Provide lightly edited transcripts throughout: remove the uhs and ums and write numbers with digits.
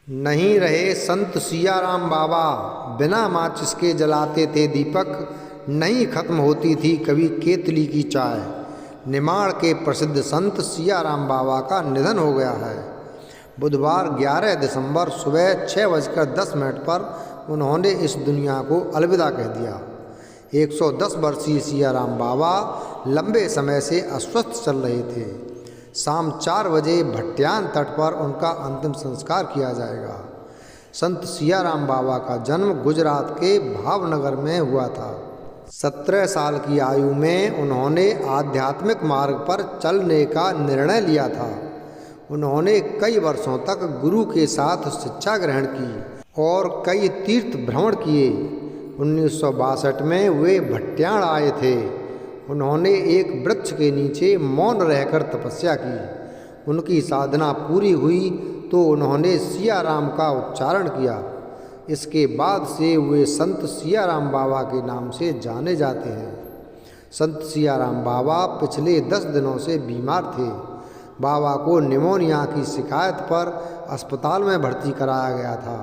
नहीं रहे संत सियाराम बाबा, बिना माचिस के जलाते थे दीपक। नहीं खत्म होती थी कभी केतली की चाय। निमाड़ के प्रसिद्ध संत सियाराम बाबा का निधन हो गया है। बुधवार 11 दिसंबर सुबह 6:10 पर उन्होंने इस दुनिया को अलविदा कह दिया। 110 वर्षीय सियाराम बाबा लंबे समय से अस्वस्थ चल रहे थे। शाम 4 बजे भट्ट्यान तट पर उनका अंतिम संस्कार किया जाएगा। संत सियाराम बाबा का जन्म गुजरात के भावनगर में हुआ था। 17 साल की आयु में उन्होंने आध्यात्मिक मार्ग पर चलने का निर्णय लिया था। उन्होंने कई वर्षों तक गुरु के साथ शिक्षा ग्रहण की और कई तीर्थ भ्रमण किए। 1962 में वे भट्ट्याण आए थे। उन्होंने एक वृक्ष के नीचे मौन रहकर तपस्या की। उनकी साधना पूरी हुई तो उन्होंने सियाराम का उच्चारण किया। इसके बाद से वे संत सियाराम बाबा के नाम से जाने जाते हैं। संत सियाराम बाबा पिछले 10 दिनों से बीमार थे। बाबा को निमोनिया की शिकायत पर अस्पताल में भर्ती कराया गया था।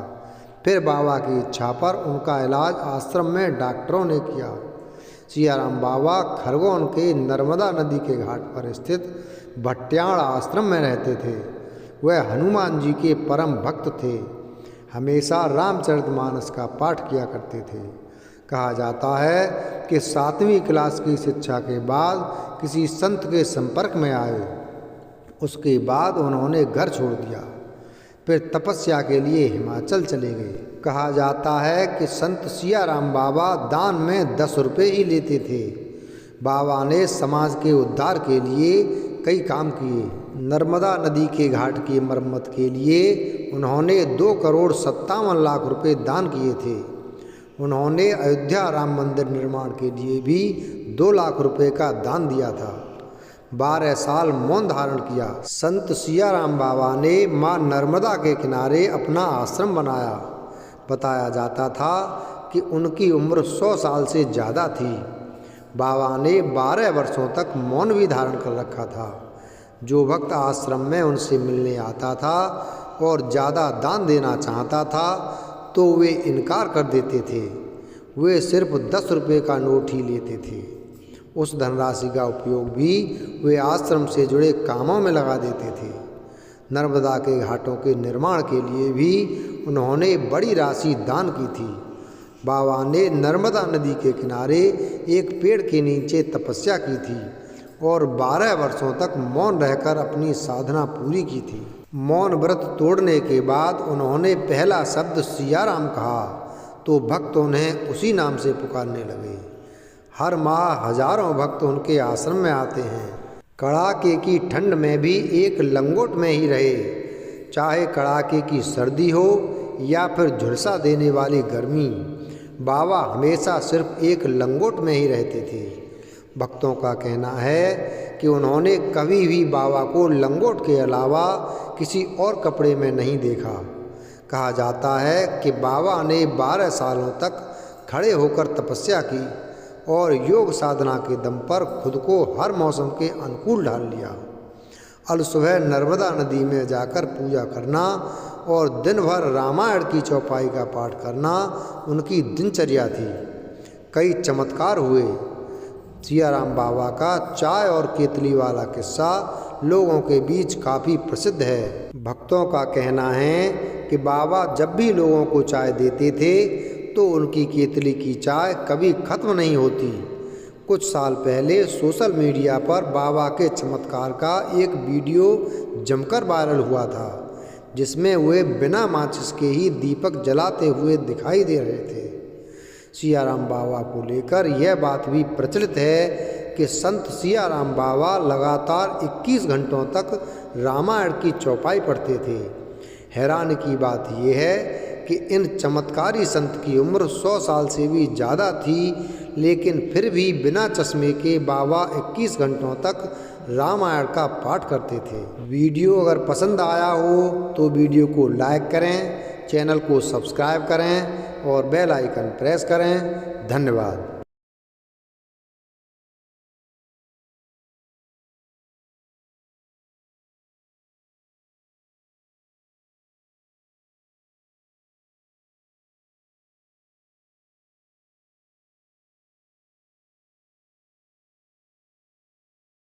फिर बाबा की इच्छा पर उनका इलाज आश्रम में डॉक्टरों ने किया। सियाराम बाबा खरगोन के नर्मदा नदी के घाट पर स्थित भट्ट्याण आश्रम में रहते थे। वह हनुमान जी के परम भक्त थे। हमेशा रामचरितमानस का पाठ किया करते थे। कहा जाता है कि 7वीं क्लास की शिक्षा के बाद किसी संत के संपर्क में आए। उसके बाद उन्होंने घर छोड़ दिया। फिर तपस्या के लिए हिमाचल चले गए। कहा जाता है कि संत सियाराम बाबा दान में 10 रुपये ही लेते थे। बाबा ने समाज के उद्धार के लिए कई काम किए। नर्मदा नदी के घाट की मरम्मत के लिए उन्होंने 2,57,00,000 रुपये दान किए थे। उन्होंने अयोध्या राम मंदिर निर्माण के लिए भी 2 लाख रुपये का दान दिया था। 12 साल मौन धारण किया। संत सियाराम बाबा ने माँ नर्मदा के किनारे अपना आश्रम बनाया। बताया जाता था कि उनकी उम्र 100 साल से ज़्यादा थी। बाबा ने 12 वर्षों तक मौन भी धारण कर रखा था। जो भक्त आश्रम में उनसे मिलने आता था और ज़्यादा दान देना चाहता था तो वे इनकार कर देते थे। वे सिर्फ 10 रुपये का नोट ही लेते थे। उस धनराशि का उपयोग भी वे आश्रम से जुड़े कामों में लगा देते थे। नर्मदा के घाटों के निर्माण के लिए भी उन्होंने बड़ी राशि दान की थी। बाबा ने नर्मदा नदी के किनारे एक पेड़ के नीचे तपस्या की थी और 12 वर्षों तक मौन रहकर अपनी साधना पूरी की थी। मौन व्रत तोड़ने के बाद उन्होंने पहला शब्द सियाराम कहा तो भक्त उन्हें उसी नाम से पुकारने लगे। हर माह हजारों भक्त उनके आश्रम में आते हैं। कड़ाके की ठंड में भी एक लंगोट में ही रहे, चाहे कड़ाके की सर्दी हो या फिर झुलसा देने वाली गर्मी। बाबा हमेशा सिर्फ एक लंगोट में ही रहते थे। भक्तों का कहना है कि उन्होंने कभी भी बाबा को लंगोट के अलावा किसी और कपड़े में नहीं देखा। कहा जाता है कि बाबा ने 12 सालों तक खड़े होकर तपस्या की और योग साधना के दम पर खुद को हर मौसम के अनुकूल ढाल लिया। अल सुबह नर्मदा नदी में जाकर पूजा करना और दिन भर रामायण की चौपाई का पाठ करना उनकी दिनचर्या थी। कई चमत्कार हुए। सियाराम बाबा का चाय और केतली वाला किस्सा लोगों के बीच काफ़ी प्रसिद्ध है। भक्तों का कहना है कि बाबा जब भी लोगों को चाय देते थे तो उनकी केतली की चाय कभी खत्म नहीं होती। कुछ साल पहले सोशल मीडिया पर बाबा के चमत्कार का एक वीडियो जमकर वायरल हुआ था, जिसमें वे बिना माचिस के ही दीपक जलाते हुए दिखाई दे रहे थे। सियाराम बाबा को लेकर यह बात भी प्रचलित है कि संत सियाराम बाबा लगातार 21 घंटों तक रामायण की चौपाई पढ़ते थे। हैरानी की बात यह है कि इन चमत्कारी संत की उम्र 100 साल से भी ज़्यादा थी, लेकिन फिर भी बिना चश्मे के बाबा 21 घंटों तक रामायण का पाठ करते थे। वीडियो अगर पसंद आया हो तो वीडियो को लाइक करें, चैनल को सब्सक्राइब करें और बेल आइकन प्रेस करें। धन्यवाद।